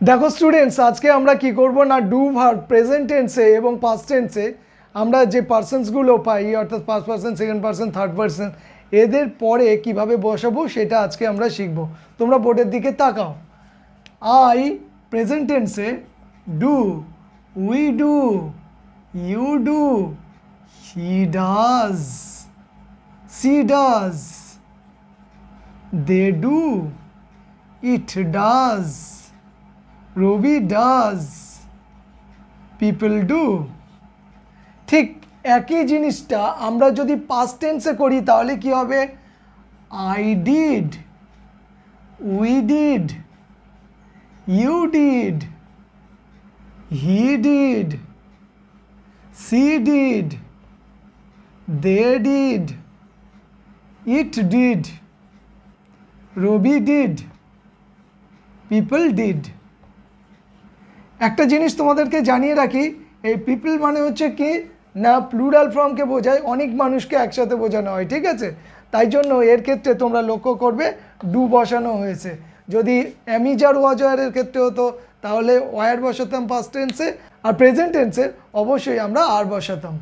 দেখো স্টুডেন্টস, আজকে আমরা কি করব না, ডু ভার্ব প্রেজেন্ট টেন্সে এবং পাস্ট টেন্সে আমরা যে পার্সনসগুলো পাই, অর্থাৎ first person, second person, third person, এদের পরে কিভাবে বসাবো সেটা আজকে আমরা শিখব। তোমরা বোর্ডের দিকে তাকাও। আই প্রেজেন্ট টেন্সে do, we do, you do, he does, she does, they do, it does, Rabi does, people do. ঠিক একই জিনিসটা আমরা যদি পাস্ট টেন্সে করি তাহলে কি হবে? I did, we did, you did, he did, she did, they did, it did, Rabi did, people did. একটা জিনিস তোমাদেরকে জানিয়ে রাখি, এই পিপল মানে হচ্ছে কি না, প্লুরাল ফর্মকে বোঝায়, অনেক মানুষকে একসাথে বোঝানো হয়, ঠিক আছে? তাই জন্য এর ক্ষেত্রে তোমরা লক্ষ্য করবে ডু বসানো হয়েছে। যদি অ্যামিজার ওয়াজারের ক্ষেত্রে হতো তাহলে ওয়ার বসাতাম পাস্ট টেন্সে, আর প্রেজেন্ট টেন্সে অবশ্যই আমরা আর বসাতাম।